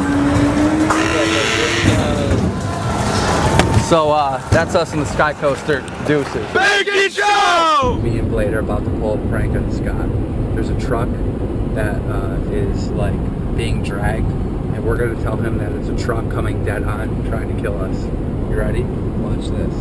[SPEAKER 1] So that's us in the Sky Coaster. Deuces.
[SPEAKER 3] BadKidShow! Me and Blade are about to pull a prank on Scott. There's a truck that is like being dragged, and we're gonna tell him that it's a truck coming dead on, trying to kill us. You ready? Watch this.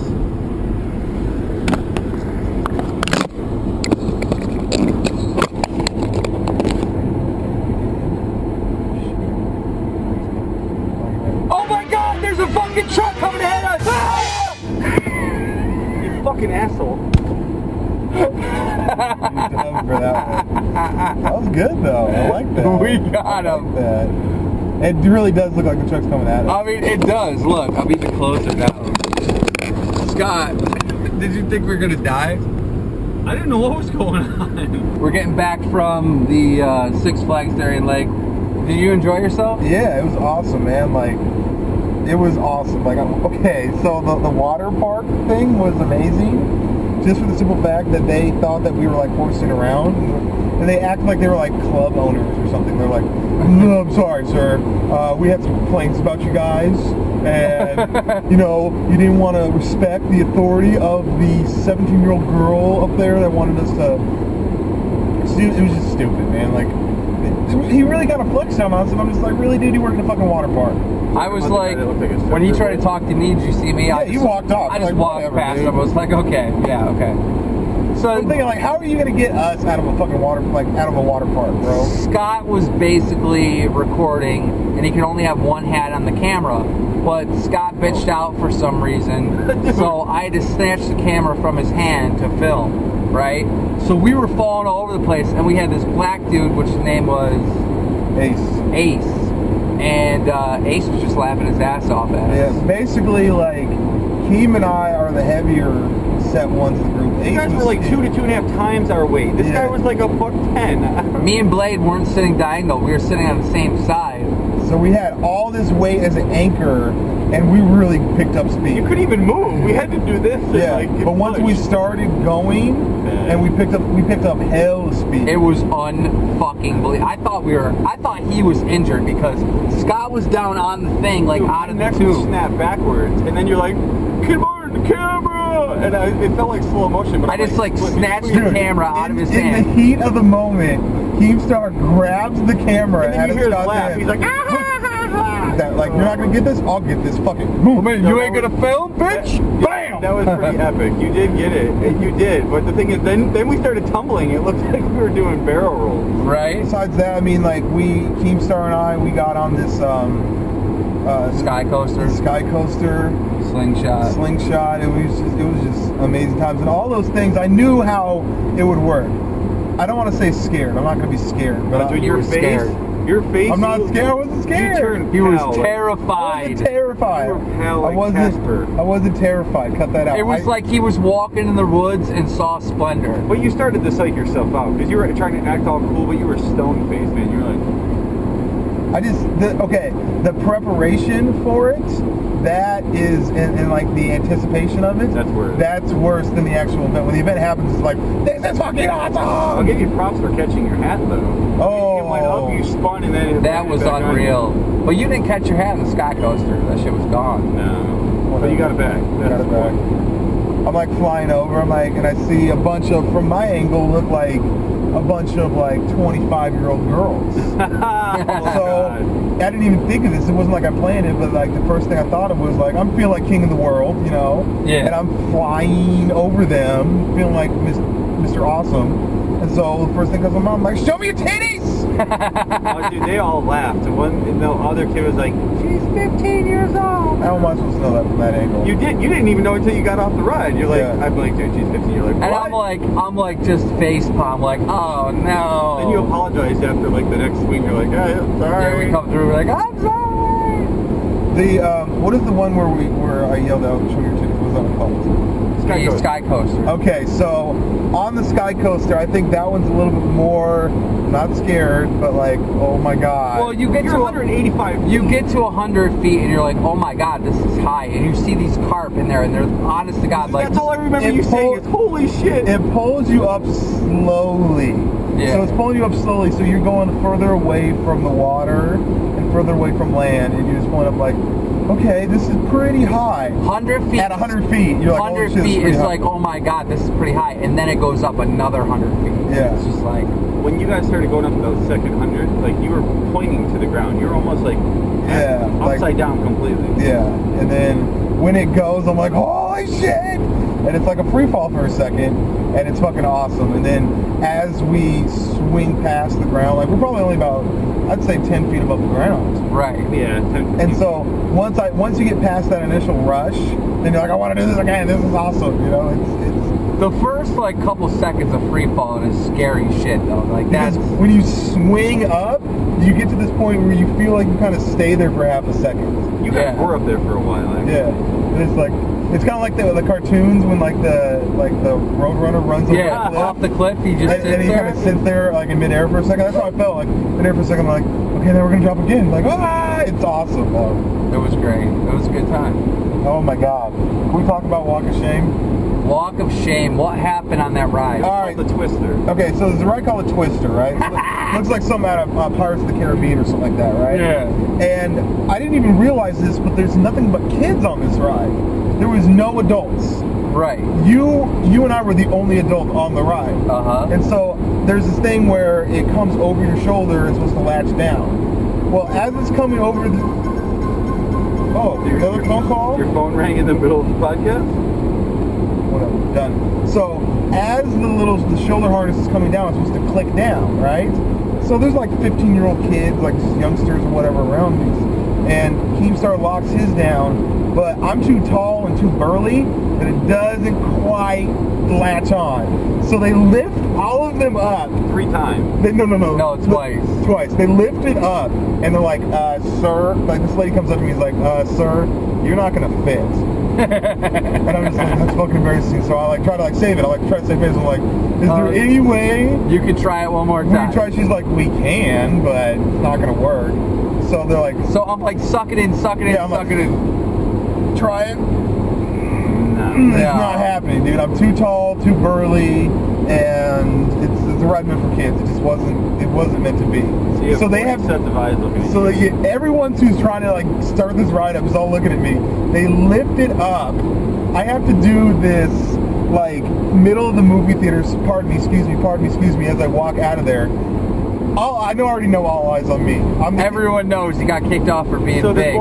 [SPEAKER 3] Oh my God! There's a fucking truck coming ahead of us! Ah!
[SPEAKER 11] You fucking asshole.
[SPEAKER 4] That was good though. I like that.
[SPEAKER 3] We got him.
[SPEAKER 4] That. It really does look like the truck's coming at us.
[SPEAKER 3] I mean, it does. Look, I'm even closer now. Scott, did you think we were gonna die?
[SPEAKER 11] I didn't know what was going on.
[SPEAKER 3] We're getting back from the SixFlags Darien Lake. Did you enjoy yourself?
[SPEAKER 4] Yeah, it was awesome, man. Like, it was awesome. Like, okay, so the water park thing was amazing. Just for the simple fact that they thought that we were like horsing around, and they acted like they were like club owners or something. They're like, no, I'm sorry, sir. We had some complaints about you guys, and you know, you didn't want to respect the authority of the 17-year-old girl up there that wanted us to. It was just stupid, man. Like, he really got a flex on us, and I'm just like, really, dude? You work in a fucking water park?
[SPEAKER 3] I was like, when he tried to talk to me, did you see me?
[SPEAKER 4] Yeah, you walked off.
[SPEAKER 3] I just
[SPEAKER 4] like,
[SPEAKER 3] walked
[SPEAKER 4] whatever,
[SPEAKER 3] past
[SPEAKER 4] dude.
[SPEAKER 3] him. I was like, okay, yeah, okay. So
[SPEAKER 4] I'm thinking, like, how are you gonna get us out of a fucking water park, bro?
[SPEAKER 3] Scott was basically recording, and he can only have one hat on the camera. But Scott bitched out for some reason, so I had to snatch the camera from his hand to film, right? So we were falling all over the place, and we had this black dude, which his name was Ace. And Ace was just laughing his ass off at us.
[SPEAKER 4] Yeah, basically, like, Keem and I are the heavier set ones in the group.
[SPEAKER 2] You guys were like 2 to 2.5 times our weight. This guy was like a $110.
[SPEAKER 3] Me and Blade weren't sitting diagonal, we were sitting on the same side.
[SPEAKER 4] So we had all this weight as an anchor, and we really picked up speed.
[SPEAKER 2] You couldn't even move. We had to do this.
[SPEAKER 4] Yeah,
[SPEAKER 2] and, like,
[SPEAKER 4] but once we started going, and we picked up hell speed.
[SPEAKER 3] It was unfucking believable. I thought he was injured because Scott was down on the thing, like, out of the tube.
[SPEAKER 2] Snap backwards, and then you're like, come on, the camera, and it felt like slow motion. But
[SPEAKER 3] I just like snatched the camera out of his hand.
[SPEAKER 4] In the heat of the moment, Keemstar grabs the camera
[SPEAKER 2] and then you hear his laugh. He's like,
[SPEAKER 4] like, you're not gonna get this? I'll get this fucking boom.
[SPEAKER 3] You ain't gonna film, bitch?
[SPEAKER 4] Bam!
[SPEAKER 2] That was pretty epic. You did get it. You did. But the thing is, then we started tumbling. It looked like we were doing barrel rolls.
[SPEAKER 3] Right.
[SPEAKER 4] Besides that, I mean, like, Keemstar and I, we got on this
[SPEAKER 3] sky coaster.
[SPEAKER 4] Slingshot. It was just amazing times, and all those things. I knew how it would work. I don't want to say scared. I'm not gonna be scared, but
[SPEAKER 2] you were scared. Your face.
[SPEAKER 4] I'm not scared. I wasn't scared.
[SPEAKER 3] He was terrified.
[SPEAKER 4] I wasn't terrified.
[SPEAKER 2] You were pale like Casper.
[SPEAKER 4] I wasn't terrified. Cut that out.
[SPEAKER 3] It was like he was walking in the woods and saw splendor.
[SPEAKER 2] But you started to psych yourself out because you were trying to act all cool, but you were stone faced, man. You were like.
[SPEAKER 4] The preparation for it, that is, and like the anticipation of it, that's worse than the actual event. When the event happens, it's like, this is fucking awesome!
[SPEAKER 2] I'll give you props for catching your hat, though.
[SPEAKER 4] Oh.
[SPEAKER 2] It went up, you spun, and then
[SPEAKER 3] that was unreal. But you didn't catch your hat in the sky coaster. That shit was gone.
[SPEAKER 2] No. But you got it back.
[SPEAKER 4] I'm like flying over, and I see a bunch of, from my angle, look like a bunch of like 25-year-old girls. So I didn't even think of this. It wasn't like I planned it, but like the first thing I thought of was like, I'm feeling like king of the world, you know?
[SPEAKER 3] Yeah.
[SPEAKER 4] And I'm flying over them, feeling like Mr. Awesome. And so the first thing comes to my mind, I'm like, show me your titties!
[SPEAKER 2] Oh, dude, they all laughed. And the other kid was like, she's 15 years old.
[SPEAKER 4] How am I supposed to know that from that angle?
[SPEAKER 2] You didn't even know until you got off the ride. You're like, I'm like, dude, she's 15. You're like, what?
[SPEAKER 3] And I'm like just face palm, like, oh no.
[SPEAKER 2] Then you apologize after like the next week. You're like, hey, I'm sorry.
[SPEAKER 3] Yeah, we come through, we're like, I'm sorry.
[SPEAKER 4] What is the one where I yelled out, show your titties? What was that called?
[SPEAKER 3] Sky coaster.
[SPEAKER 4] Okay, so on the sky coaster, I think that one's a little bit more, not scared, but like, oh my god.
[SPEAKER 3] Well, you get to
[SPEAKER 2] 185 feet.
[SPEAKER 3] You get to 100 feet and you're like, oh my god, this is high. And you see these carp in there, and they're, honest to god, like,
[SPEAKER 2] that's all I remember you saying is, holy shit.
[SPEAKER 4] It pulls you up slowly.
[SPEAKER 3] Yeah.
[SPEAKER 4] So it's pulling you up slowly, so you're going further away from the water and further away from land, and you're just going up like, okay, this is pretty high.
[SPEAKER 3] 100 feet.
[SPEAKER 4] At 100 feet, you're like,
[SPEAKER 3] 100
[SPEAKER 4] oh, shit,
[SPEAKER 3] feet is
[SPEAKER 4] high.
[SPEAKER 3] like, oh my god, this is pretty high. And then it goes up another 100 feet.
[SPEAKER 4] Yeah.
[SPEAKER 3] It's just like,
[SPEAKER 2] when you guys started going up to the second 100, like you were pointing to the ground. You were almost like, upside down completely.
[SPEAKER 4] Yeah. And then when it goes, I'm like, holy shit! And it's like a free fall for a second, and it's fucking awesome. And then as we swing past the ground, like we're probably only about, I'd say 10 feet above the ground.
[SPEAKER 3] Right.
[SPEAKER 2] Yeah. 10
[SPEAKER 4] and so once you get past that initial rush, then you're like, I want to do this again. This is awesome. You know, it's
[SPEAKER 3] the first like couple seconds of free falling is scary shit though. Like that's
[SPEAKER 4] when you swing up, you get to this point where you feel like you kind of stay there for half a second.
[SPEAKER 2] You guys were up there for a while. Actually.
[SPEAKER 4] Yeah. And it's like, it's kind of like the cartoons when like the Roadrunner runs
[SPEAKER 3] off the cliff. He just
[SPEAKER 4] and he kind of sits there like in midair for a second. That's how I felt. Like midair for a second, I'm like, okay, then we're gonna drop again. Like, it's awesome.
[SPEAKER 3] It was great. It was a good time.
[SPEAKER 4] Oh my god. Can we talk about Walk of Shame?
[SPEAKER 3] Walk of Shame. What happened on that ride?
[SPEAKER 4] All right,
[SPEAKER 2] the Twister.
[SPEAKER 4] Okay, so there's a ride called the Twister, right? Looks like something out of Pirates of the Caribbean or something like that, right?
[SPEAKER 3] Yeah.
[SPEAKER 4] And I didn't even realize this, but there's nothing but kids on this ride. There was no adults.
[SPEAKER 3] Right.
[SPEAKER 4] You and I were the only adult on the ride.
[SPEAKER 3] Uh-huh.
[SPEAKER 4] And so there's this thing where it comes over your shoulder and it's supposed to latch down. Well, as it's coming over the... Oh, another phone call?
[SPEAKER 2] Your phone rang in the middle of the podcast?
[SPEAKER 4] Whatever. done. So as the shoulder harness is coming down, it's supposed to click down, right? So there's like 15-year-old kids, like just youngsters or whatever around these, and Keemstar locks his down, but I'm too tall and too burly that it doesn't quite latch on. So they lift all of them up
[SPEAKER 2] 3 times.
[SPEAKER 3] No, twice.
[SPEAKER 4] Twice. They lift it up, and they're like, sir, like this lady comes up to me, he's like, sir, you're not gonna fit. And I'm just like, that's fucking embarrassing. So I like try to like save it. I like try to save face. I'm like, is there any way
[SPEAKER 3] you could try it one more time?
[SPEAKER 4] We try. She's like, we can, but it's not gonna work. So they're like,
[SPEAKER 3] so I'm like, suck it in, suck it in, suck it in.
[SPEAKER 4] Try it. It's not happening, dude. I'm too tall, too burly, and it's the right meant for kids. It just wasn't meant to be. So they have
[SPEAKER 2] sets of eyes looking at
[SPEAKER 4] so everyone who's trying to like start this ride up is all looking at me. They lift it up. I have to do this like middle of the movie theaters. Pardon me, excuse me, as I walk out of there. I already know all eyes on me.
[SPEAKER 3] Everyone knows he got kicked off for being big.
[SPEAKER 2] This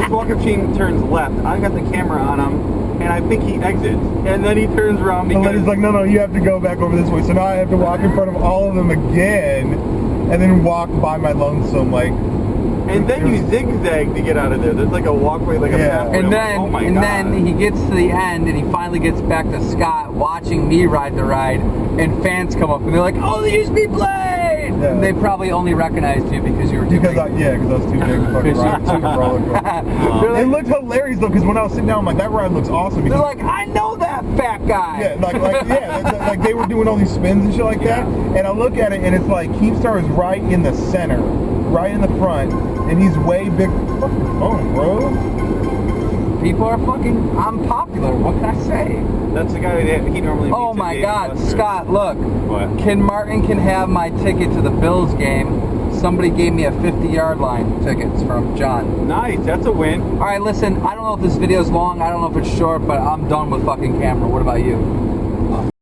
[SPEAKER 2] walker chain turns left. I got the camera on him, and I think he exits, and then he turns around because...
[SPEAKER 4] The lady's like, no, you have to go back over this way. So now I have to walk in front of all of them again, and then walk by my lonesome, like...
[SPEAKER 2] And then you zigzag to get out of there. There's like a walkway, like a pathway.
[SPEAKER 3] And then he gets to the end, and he finally gets back to Scott watching me ride the ride, and fans come up, and they're like, OnlyusemeBlade! Yeah. They probably only recognized you because you were too big.
[SPEAKER 4] Because I was too big to fucking ride. It looked hilarious though, because when I was sitting down, I'm like, that ride looks awesome.
[SPEAKER 3] They're like, I know that fat guy.
[SPEAKER 4] Yeah, like they were doing all these spins and shit like that. And I look at it, and it's like Keemstar is right in the center, right in the front, and he's way big. Fucking phone, bro.
[SPEAKER 3] People are fucking. I'm popular. What can I say?
[SPEAKER 2] That's the guy that he normally.
[SPEAKER 3] Oh my God, Scott! Look.
[SPEAKER 2] What?
[SPEAKER 3] Ken Martin can have my ticket to the Bills game. Somebody gave me a 50-yard line tickets from John.
[SPEAKER 2] Nice, that's a win.
[SPEAKER 3] All right, listen. I don't know if this video's long. I don't know if it's short, but I'm done with fucking camera. What about you?